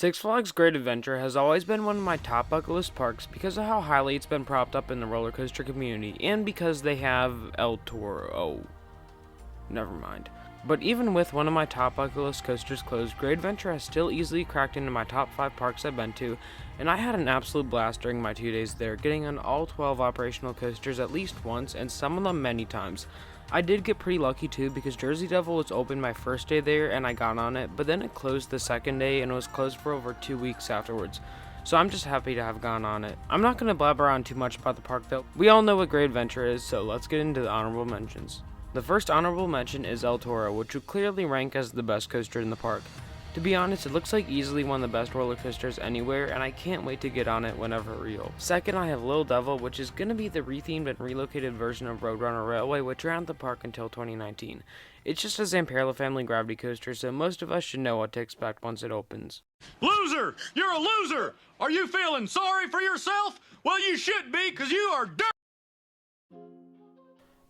Six Flags Great Adventure has always been one of my top bucket list parks because of how highly it's been propped up in the roller coaster community, and because they have never mind. But even with one of my top bucket list coasters closed, Great Adventure has still easily cracked into my top 5 parks I've been to, and I had an absolute blast during my 2 days there, getting on all 12 operational coasters at least once, and some of them many times. I did get pretty lucky too because Jersey Devil was open my first day there and I got on it, but then it closed the second day and was closed for over 2 weeks afterwards. So I'm just happy to have gone on it. I'm not going to blabber on too much about the park though. We all know what Great Adventure is, so let's get into the honorable mentions. The first honorable mention is El Toro, which would clearly rank as the best coaster in the park. To be honest, it looks like easily one of the best roller coasters anywhere, and I can't wait to get on it whenever real. Second, I have Little Devil, which is going to be the rethemed and relocated version of Roadrunner Railway, which ran at the park until 2019. It's just a Zamperla family gravity coaster, so most of us should know what to expect once it opens. Loser! You're a loser! Are you feeling sorry for yourself? Well, you should be, because you are dirt!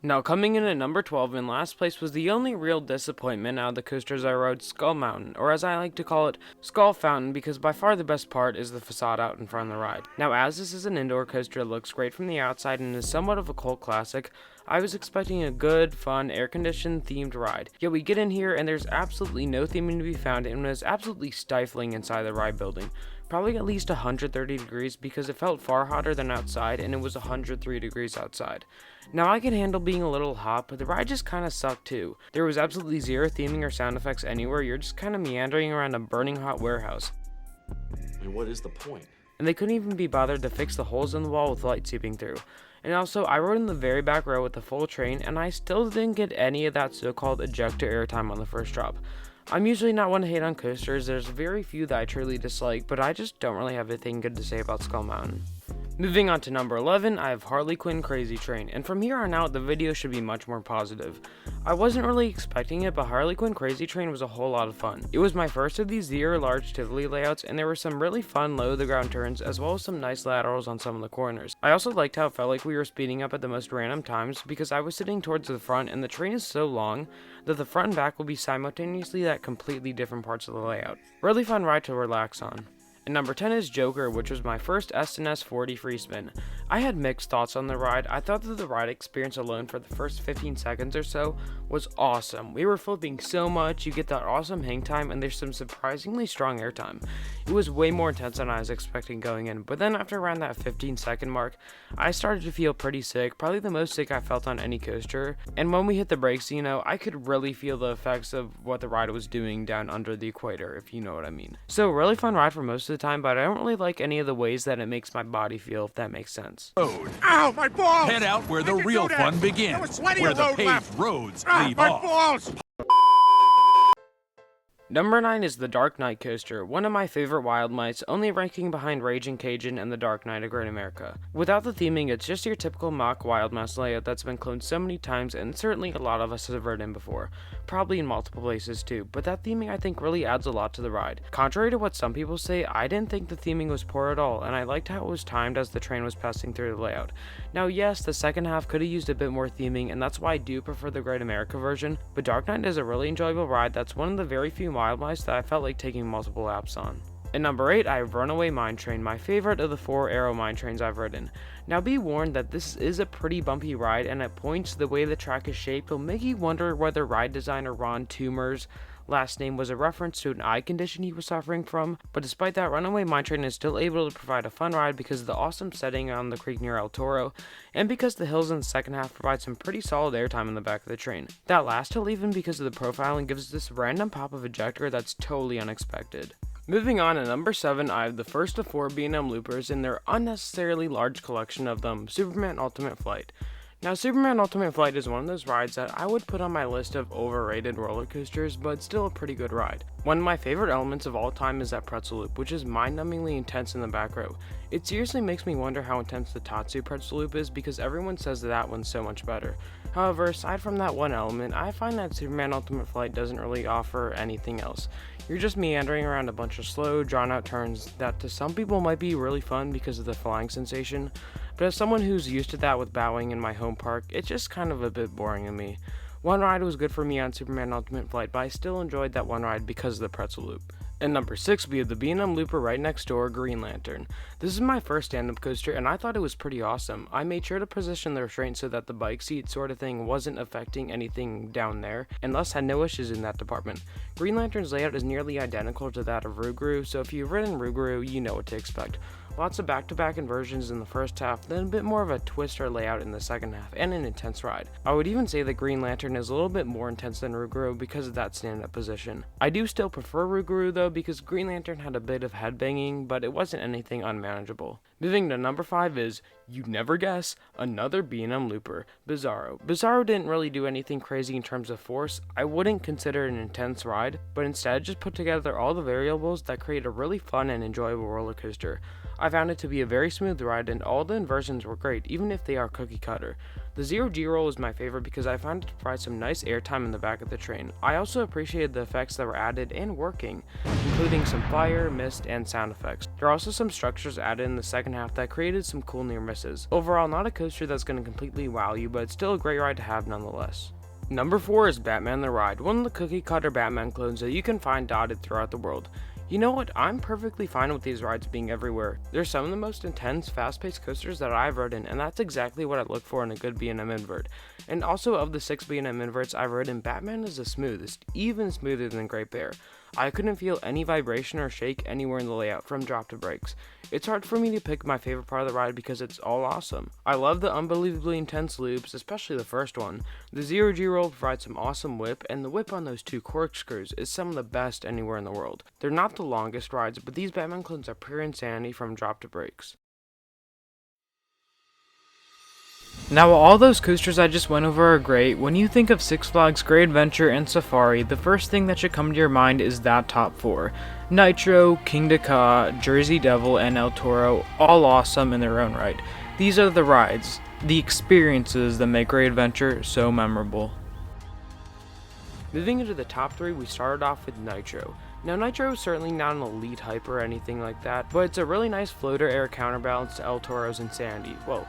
Now coming in at number 12 in last place was the only real disappointment out of the coasters I rode, Skull Mountain, or as I like to call it, Skull Fountain, because by far the best part is the facade out in front of the ride. Now as this is an indoor coaster that looks great from the outside and is somewhat of a cult classic, I was expecting a good, fun, air-conditioned themed ride. Yet we get in here and there's absolutely no theming to be found, and it was absolutely stifling inside the ride building. Probably at least 130 degrees because it felt far hotter than outside and it was 103 degrees outside. Now I can handle being a little hot, but the ride just kinda sucked too. There was absolutely zero theming or sound effects anywhere, you're just kinda meandering around a burning hot warehouse. And what is the point? And they couldn't even be bothered to fix the holes in the wall with light seeping through. And also, I rode in the very back row with the full train, and I still didn't get any of that so-called ejector airtime on the first drop. I'm usually not one to hate on coasters, there's very few that I truly dislike, but I just don't really have anything good to say about Skull Mountain. Moving on to number 11, I have Harley Quinn Crazy Train, and from here on out the video should be much more positive. I wasn't really expecting it, but Harley Quinn Crazy Train was a whole lot of fun. It was my first of these zero large Tivoli layouts, and there were some really fun low to the ground turns as well as some nice laterals on some of the corners. I also liked how it felt like we were speeding up at the most random times because I was sitting towards the front and the train is so long that the front and back will be simultaneously at completely different parts of the layout. Really fun ride to relax on. And number 10 is Joker, which was my first SNS 40 free spin. I had mixed thoughts on the ride. I thought that the ride experience alone for the first 15 seconds or so was awesome. We were flipping so much, you get that awesome hang time, and there's some surprisingly strong airtime. It was way more intense than I was expecting going in, but then after around that 15-second mark, I started to feel pretty sick, probably the most sick I felt on any coaster. And when we hit the brakes, I could really feel the effects of what the ride was doing down under the equator, if you know what I mean. So really fun ride for most of the time, but I don't really like any of the ways that it makes my body feel, if that makes sense. Road. Ow, my balls! Head out where the real fun begins, where the paved roads leave my off. balls! Number 9 is the Dark Knight Coaster, one of my favorite Wild Mice, only ranking behind Raging Cajun and the Dark Knight of Great America. Without the theming, it's just your typical mock Wild Mouse layout that's been cloned so many times, and certainly a lot of us have ridden before, probably in multiple places too, but that theming I think really adds a lot to the ride. Contrary to what some people say, I didn't think the theming was poor at all, and I liked how it was timed as the train was passing through the layout. Now yes, the second half could have used a bit more theming, and that's why I do prefer the Great America version, but Dark Knight is a really enjoyable ride that's one of the very few Wild Mice that I felt like taking multiple laps on. At number 8, I have Runaway Mine Train, my favorite of the 4 Aero mine trains I've ridden. Now be warned that this is a pretty bumpy ride, and at points the way the track is shaped will make you wonder whether ride designer Ron Toomer's last name was a reference to an eye condition he was suffering from, but despite that, Runaway Mine Train is still able to provide a fun ride because of the awesome setting on the creek near El Toro, and because the hills in the second half provide some pretty solid airtime in the back of the train. That last hill, even because of the profiling, gives this random pop of ejector that's totally unexpected. Moving on, at number 7, I have the first of 4 B&M loopers in their unnecessarily large collection of them, Superman Ultimate Flight. Now, Superman Ultimate Flight is one of those rides that I would put on my list of overrated roller coasters, but still a pretty good ride. One of my favorite elements of all time is that pretzel loop, which is mind-numbingly intense in the back row. It seriously makes me wonder how intense the Tatsu pretzel loop is because everyone says that one's so much better. However, aside from that one element, I find that Superman Ultimate Flight doesn't really offer anything else. You're just meandering around a bunch of slow, drawn-out turns that to some people might be really fun because of the flying sensation, but as someone who's used to that with bowing in my home park, it's just kind of a bit boring to me. One ride was good for me on Superman Ultimate Flight, but I still enjoyed that one ride because of the pretzel loop. And number 6, we have the B&M Looper right next door, Green Lantern. This is my first stand-up coaster, and I thought it was pretty awesome. I made sure to position the restraint so that the bike seat sort of thing wasn't affecting anything down there, and thus had no issues in that department. Green Lantern's layout is nearly identical to that of Rougarou, so if you've ridden Rougarou, you know what to expect. Lots of back-to-back inversions in the first half, then a bit more of a twister layout in the second half, and an intense ride. I would even say that Green Lantern is a little bit more intense than Rougarou because of that stand-up position. I do still prefer Rougarou though, because Green Lantern had a bit of headbanging, but it wasn't anything unmanageable. Moving to number 5 is, you'd never guess, another B&M Looper, Bizarro. Bizarro didn't really do anything crazy in terms of force. I wouldn't consider it an intense ride, but instead just put together all the variables that create a really fun and enjoyable roller coaster. I found it to be a very smooth ride, and all the inversions were great, even if they are cookie cutter. The zero G roll is my favorite because I found it to provide some nice airtime in the back of the train. I also appreciated the effects that were added and working, including some fire, mist, and sound effects. There are also some structures added in the second half that created some cool near misses. Overall, not a coaster that's going to completely wow you, but it's still a great ride to have nonetheless. Number 4 is Batman the Ride, one of the cookie cutter Batman clones that you can find dotted throughout the world. You know what, I'm perfectly fine with these rides being everywhere. They're some of the most intense, fast-paced coasters that I've ridden, and that's exactly what I look for in a good B&M invert. And also, of the 6 B&M inverts I've ridden, Batman is the smoothest, even smoother than Great Bear. I couldn't feel any vibration or shake anywhere in the layout from drop to brakes. It's hard for me to pick my favorite part of the ride because it's all awesome. I love the unbelievably intense loops, especially the first one. The zero G roll provides some awesome whip, and the whip on those 2 corkscrews is some of the best anywhere in the world. They're not the longest rides, but these Batman clones are pure insanity from drop to brakes. Now, while all those coasters I just went over are great, when you think of Six Flags Great Adventure and Safari, the first thing that should come to your mind is that top 4. Nitro, King Ka, Jersey Devil, and El Toro, all awesome in their own right. These are the rides, the experiences that make Great Adventure so memorable. Moving into the top 3, we started off with Nitro. Now, Nitro is certainly not an elite hype or anything like that, but it's a really nice floater air counterbalance to El Toro's Insanity. Well,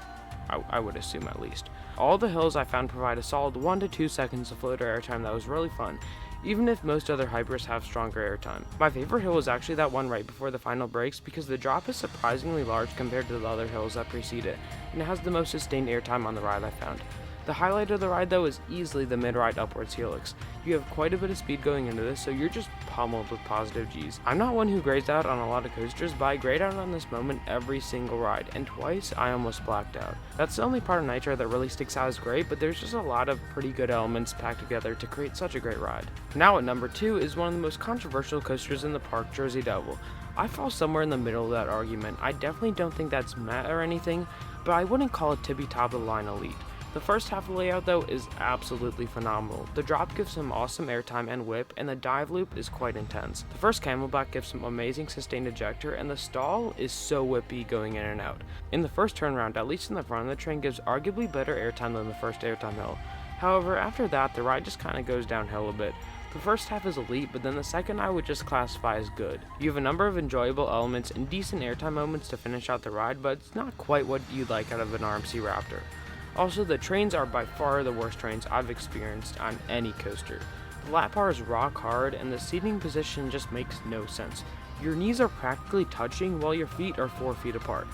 I would assume at least. All the hills I found provide a solid 1 to 2 seconds of floater airtime that was really fun, even if most other hypers have stronger airtime. My favorite hill was actually that one right before the final brakes because the drop is surprisingly large compared to the other hills that precede it, and it has the most sustained airtime on the ride I found. The highlight of the ride though is easily the mid-ride upwards helix. You have quite a bit of speed going into this, so you're just pummeled with positive G's. I'm not one who grades out on a lot of coasters, but I grade out on this moment every single ride, and twice I almost blacked out. That's the only part of Nitro that really sticks out as great, but there's just a lot of pretty good elements packed together to create such a great ride. Now at number 2 is one of the most controversial coasters in the park, Jersey Devil. I fall somewhere in the middle of that argument. I definitely don't think that's meh or anything, but I wouldn't call it tippy top of the line elite. The first half of the layout though is absolutely phenomenal. The drop gives some awesome airtime and whip, and the dive loop is quite intense. The first camelback gives some amazing sustained ejector, and the stall is so whippy going in and out. In the first turnaround, at least in the front of the train, gives arguably better airtime than the first airtime hill. However, after that, the ride just kinda goes downhill a bit. The first half is elite, but then the second I would just classify as good. You have a number of enjoyable elements and decent airtime moments to finish out the ride, but it's not quite what you'd like out of an RMC Raptor. Also, the trains are by far the worst trains I've experienced on any coaster. The lap bar is rock hard, and the seating position just makes no sense. Your knees are practically touching while your feet are 4 feet apart.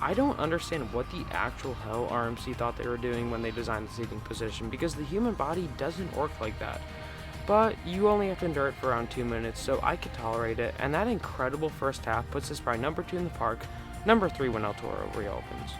I don't understand what the actual hell RMC thought they were doing when they designed the seating position, because the human body doesn't work like that. But you only have to endure it for around 2 minutes, so I could tolerate it, and that incredible first half puts us by number 2 in the park, number 3 when El Toro reopens.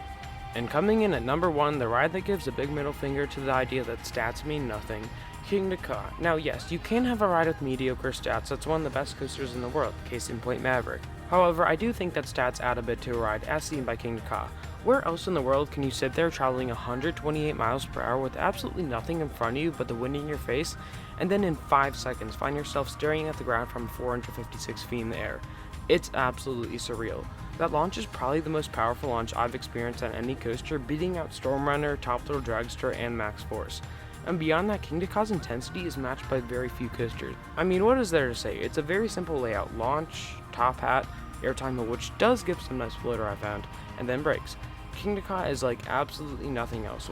And coming in at number 1, the ride that gives a big middle finger to the idea that stats mean nothing, King Ka. Now yes, you can have a ride with mediocre stats, that's one of the best coasters in the world, case in point Maverick. However, I do think that stats add a bit to a ride, as seen by King Ka. Where else in the world can you sit there traveling 128 miles per hour with absolutely nothing in front of you but the wind in your face, and then in 5 seconds find yourself staring at the ground from 456 feet in the air? It's absolutely surreal. That launch is probably the most powerful launch I've experienced on any coaster, beating out Storm Runner, Top Thrill Dragster, and Max Force. And beyond that, King Ka's intensity is matched by very few coasters. I mean, what is there to say? It's a very simple layout: launch, top hat, airtime hill, which does give some nice floater I found, and then brakes. King Ka is like absolutely nothing else.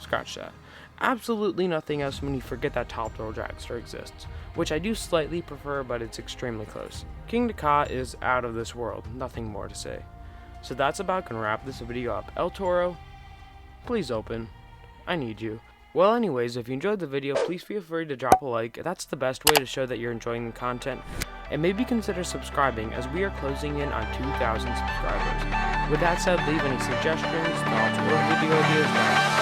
Scratch that. Absolutely nothing else when you forget that top throw dragster exists, which I do slightly prefer, but it's extremely close. King to Ka is out of this world, nothing more to say. So that's about gonna wrap this video up. El Toro, please open. I need you. Well, anyways, if you enjoyed the video, please feel free to drop a like. That's the best way to show that you're enjoying the content. And maybe consider subscribing, as we are closing in on 2,000 subscribers. With that said, leave any suggestions, thoughts, or video ideas down.